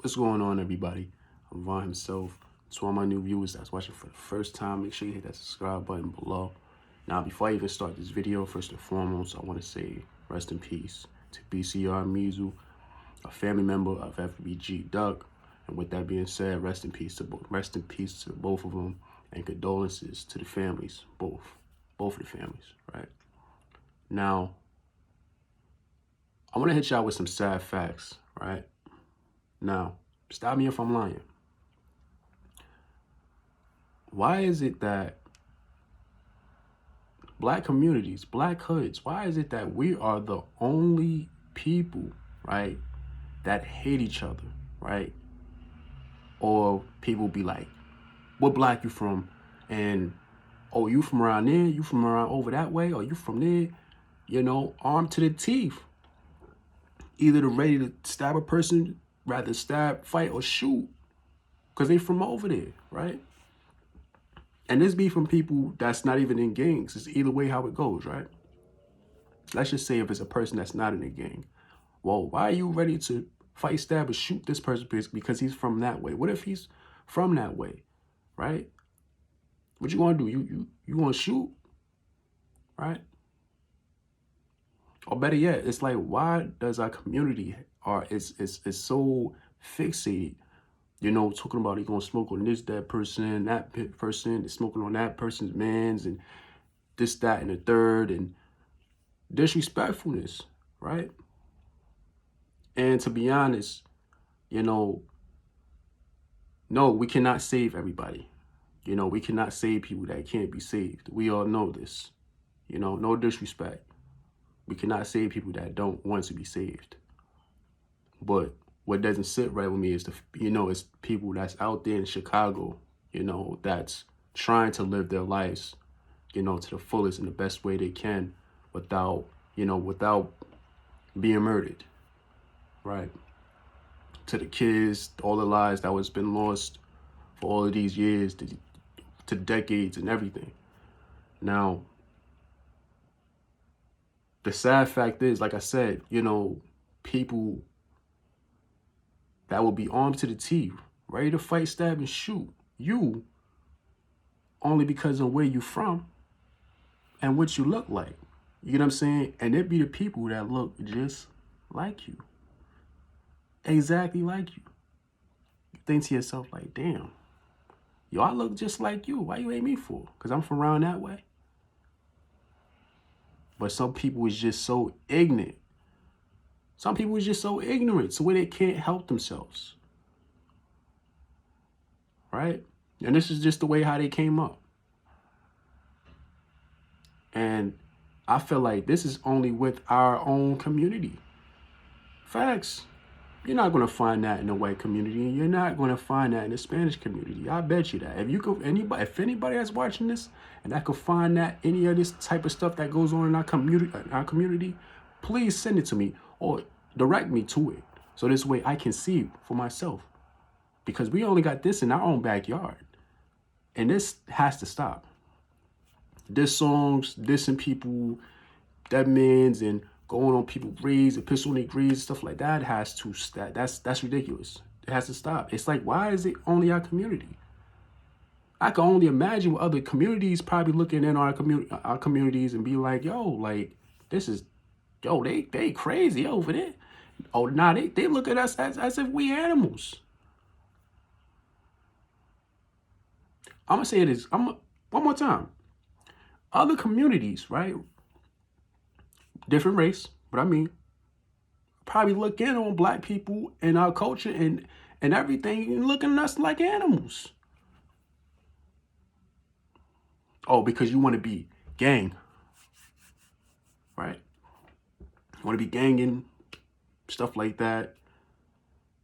What's going on, everybody? I'm Vaughn himself. To all my new viewers that's watching for the first time, make sure you hit that subscribe button below. Now, before I even start this video, first and foremost, I want to say rest in peace to BCR Meezle, a family member of FBG Duck. And with that being said, rest in peace to both of them, and condolences to the families, both of the families, right? Now, I want to hit y'all with some sad facts, right? Now, stop me if I'm lying. Why is it that black communities, black hoods, why is it that we are the only people, right, that hate each other, right? Or people be like, what black you from? And, oh, you from around there? You from around over that way? Or you from there? You know, armed to the teeth. Either they're ready to stab a person, rather stab, fight, or shoot, because they from over there, right? And this be from people that's not even in gangs. It's either way how it goes, right? Let's just say if it's a person that's not in a gang. Well, why are you ready to fight, stab, or shoot this person because he's from that way? What if he's from that way, right? What you gonna do? You gonna shoot, right? Or better yet, it's like, why does our community is so fixated? You know, talking about he gonna smoke on this, that person, is smoking on that person's mans, and this, that, and the third, and disrespectfulness, right? And to be honest, you know, no, we cannot save everybody. You know, we cannot save people that can't be saved. We all know this. You know, no disrespect. We cannot save people that don't want to be saved. But what doesn't sit right with me is it's people that's out there in Chicago, you know, that's trying to live their lives, you know, to the fullest and the best way they can without being murdered, right? To the kids, all the lives that was been lost for all of these years, to decades and everything. Now, the sad fact is, like I said, you know, people that will be armed to the teeth, ready to fight, stab, and shoot you only because of where you from and what you look like. You know what I'm saying? And it be the people that look just like you. Exactly like you. You think to yourself like, damn, yo, I look just like you. Why you hate me for? Because I'm from around that way. But some people is just so ignorant. Some people is just so ignorant to where they can't help themselves. Right? And this is just the way how they came up. And I feel like this is only with our own community. Facts. You're not going to find that in the white community, and you're not going to find that in the Spanish community. I bet you that. If anybody that's watching this and I could find that any of this type of stuff that goes on in our community, please send it to me or direct me to it. So this way I can see for myself. Because we only got this in our own backyard. And this has to stop. Diss songs, dissing people, dead men's, and going on people's graves and pissing on their graves and stuff like that has to stop. That's ridiculous. It has to stop. It's like, why is it only our community? I can only imagine what other communities probably looking in our communities and be like, yo, like, this is, yo, they crazy over there. Oh, nah, they look at us as if we animals. I'm gonna say this. One more time. Other communities, right? Different race, but I mean, probably look in on black people and our culture and everything, and looking at us like animals. Oh, because you want to be gang, right? You want to be ganging, stuff like that.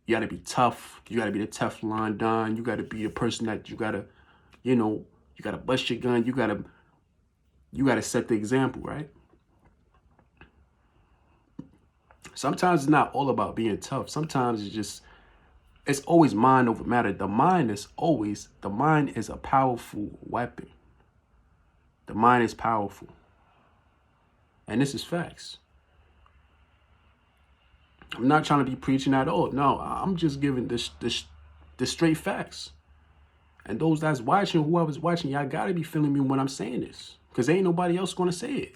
You got to be tough. You got to be the Teflon Don. You got to be the person that you got to, you got to bust your gun. You got to set the example, right? Sometimes it's not all about being tough. Sometimes it's always mind over matter. The mind is a powerful weapon. The mind is powerful. And this is facts. I'm not trying to be preaching at all. No, I'm just giving the straight facts. And those that's watching, whoever's watching, y'all gotta be feeling me when I'm saying this, because ain't nobody else gonna say it.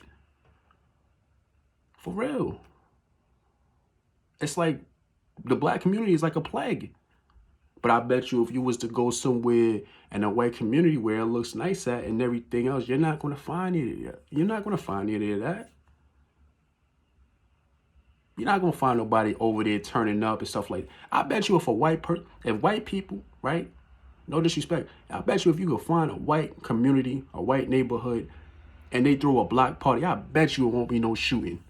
For real. It's like the black community is like a plague. But I bet you if you was to go somewhere in a white community where it looks nice at and everything else, you're not gonna find it. You're not gonna find any of that. You're not gonna find nobody over there turning up and stuff like that. I bet you if white people, right? No disrespect. I bet you if you could find a white community, a white neighborhood, and they throw a block party, I bet you it won't be no shooting.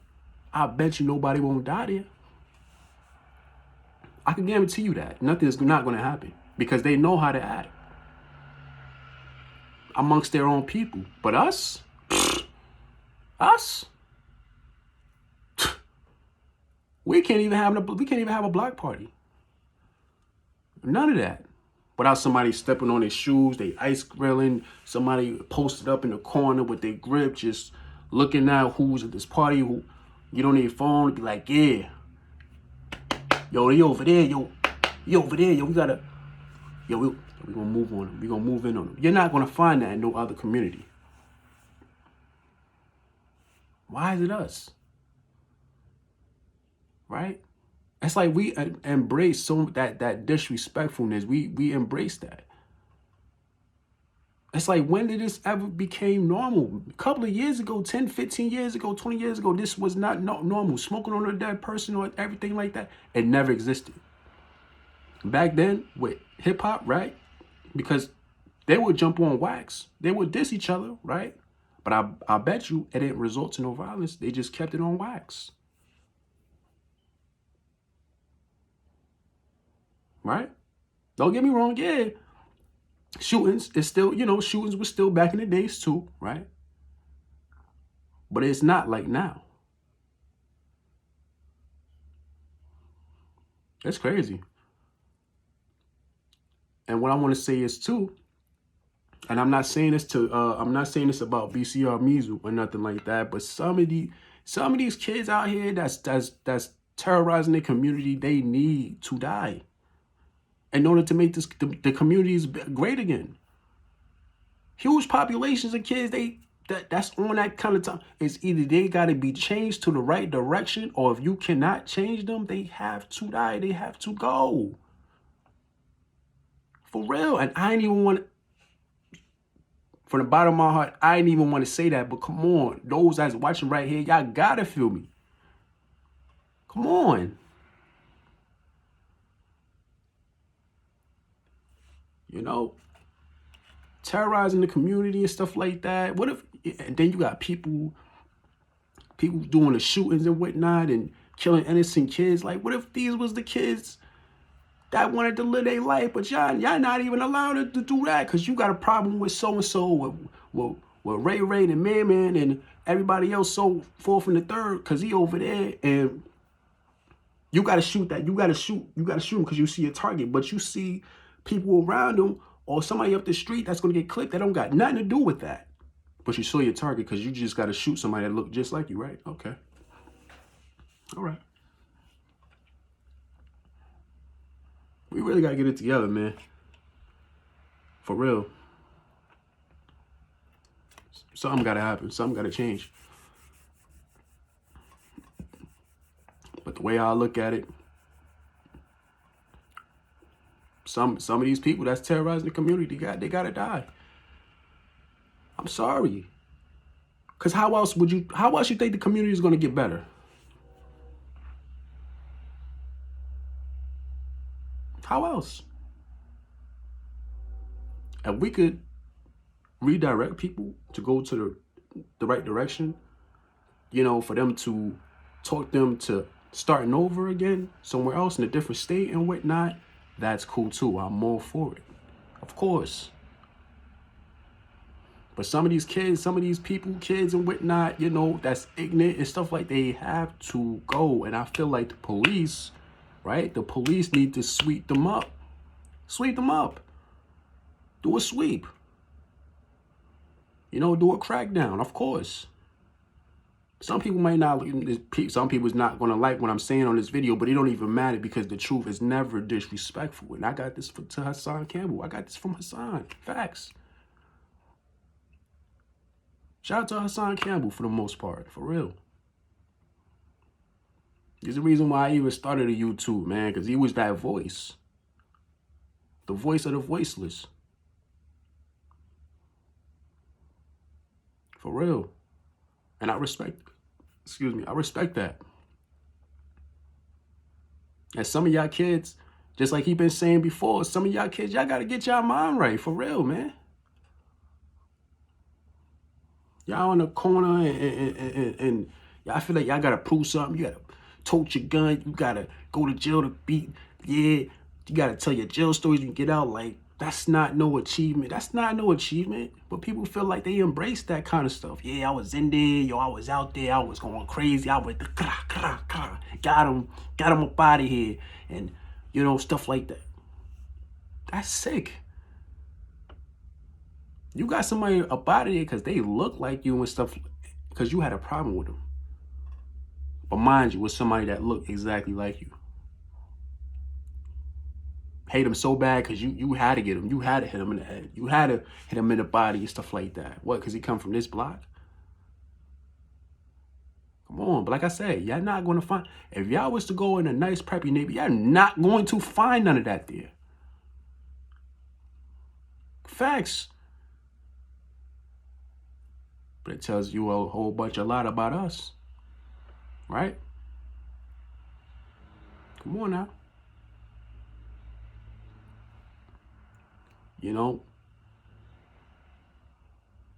I bet you nobody won't die there. I can guarantee you that. Nothing's not going to happen because they know how to act amongst their own people. But us, we can't even have a block party. None of that. Without somebody stepping on their shoes, they ice grilling, somebody posted up in the corner with their grip, just looking at who's at this party, who you don't need a phone, be like, yeah. Yo, he over there, yo, we gotta, we gonna move on him. We gonna move in on him. You're not gonna find that in no other community. Why is it us? Right? It's like we embrace that disrespectfulness. We embrace that. It's like, when did this ever became normal? A couple of years ago, 10, 15 years ago, 20 years ago, this was not normal. Smoking on a dead person or everything like that, it never existed. Back then, with hip hop, right? Because they would jump on wax. They would diss each other, right? But I bet you it didn't result in no violence. They just kept it on wax. Right? Don't get me wrong, yeah. Shootings is still, shootings were still back in the days too, right? But it's not like now. It's crazy. And what I want to say is too, and I'm not saying this about BCR Meezle or nothing like that, but some of these kids out here that's terrorizing the community, they need to die in order to make the communities great again. Huge populations of kids, that's on that kind of time. It's either they got to be changed to the right direction, or if you cannot change them, they have to die. They have to go. For real. And I ain't even want to, from the bottom of my heart, I ain't even want to say that, but come on. Those that's watching right here, y'all got to feel me. Come on. Terrorizing the community and stuff like that. What if, and then you got people doing the shootings and whatnot and killing innocent kids. Like, what if these was the kids that wanted to live their life, but y'all not even allowed to do that because you got a problem with so-and-so, with Ray and Man and everybody else, so forth and the third, because he over there, and you got to shoot that. You got to shoot him because you see a target, but you see people around him or somebody up the street that's going to get clipped that don't got nothing to do with that. But you saw your target because you just got to shoot somebody that look just like you, right? Okay. All right. We really got to get it together, man. For real. Something got to happen. Something got to change. But the way I look at it, some of these people that's terrorizing the community, they got to die. I'm sorry. Because how else you think the community is going to get better? How else? If we could redirect people to go to the right direction, for them to talk them to starting over again somewhere else in a different state and whatnot, that's cool too. I'm all for it. Of course. But some of these kids, kids and whatnot, that's ignorant and stuff like, they have to go. And I feel like the police, right? The police need to sweep them up. Sweep them up. Do a sweep. Do a crackdown, of course. Some people might not, some people's not going to like what I'm saying on this video, but it don't even matter because the truth is never disrespectful. And I got this to Hassan Campbell. I got this from Hassan. Facts. Shout out to Hassan Campbell for the most part, for real. There's a reason why I even started a YouTube, man, because he was that voice. The voice of the voiceless. For real. And I respect that. And some of y'all kids, just like he been saying before, some of y'all kids, y'all got to get y'all mind right, for real, man. Y'all in the corner and y'all feel like y'all got to prove something. You got to tote your gun. You got to go to jail to beat. Yeah, you got to tell your jail stories. You can get out. Like, that's not no achievement. That's not no achievement. But people feel like they embrace that kind of stuff. Yeah, I was in there. Yo, I was out there. I was going crazy. I was got him up out of here. And, you know, stuff like that. That's sick. You got somebody up out of there because they look like you and stuff, because you had a problem with them. But mind you, with somebody that looked exactly like you. Hate him so bad because you had to get him. You had to hit him in the head. You had to hit him in the body and stuff like that. What, because he come from this block? Come on. But like I said, y'all not going to find, if y'all was to go in a nice preppy neighborhood, y'all not going to find none of that there. Facts. But it tells you a lot about us. Right? Come on now. You know,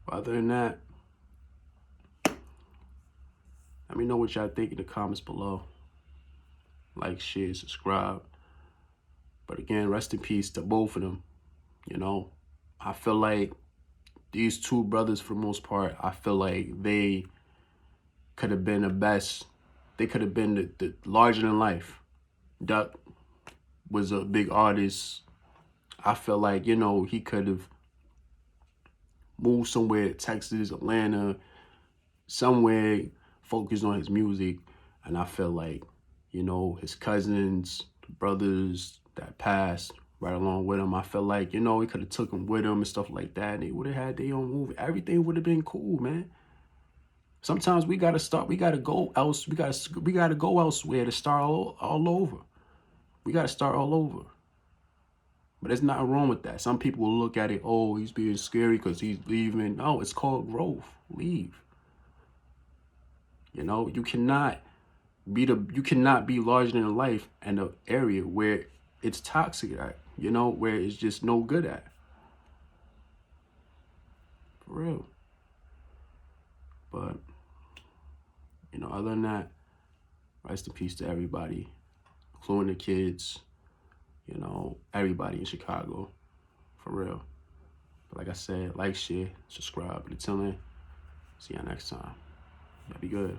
other than that, let me know what y'all think in the comments below. Like, share, subscribe. But again, rest in peace to both of them. You know, I feel like these two brothers, for the most part, I feel like they could have been the best. They could have been the larger than life. Duck was a big artist. I feel like, you know, he could have moved somewhere, Texas, Atlanta, somewhere, focused on his music. And I feel like, you know, his cousins, brothers that passed right along with him, I feel like, you know, he could have took them with him and stuff like that. And they would have had their own movie. Everything would have been cool, man. Sometimes we got to start, we got to go else. We got to go elsewhere to start all over. We got to start all over. But there's nothing wrong with that. Some people will look at it, oh, he's being scary because he's leaving. No, it's called growth. Leave. You know, you cannot be larger than life in an area where it's toxic at, you know, where it's just no good at. For real. But, you know, other than that, rest in peace to everybody, including the kids. You know, everybody in Chicago, for real. But like I said, like, share, subscribe. But until then, see y'all next time. Y'all be good.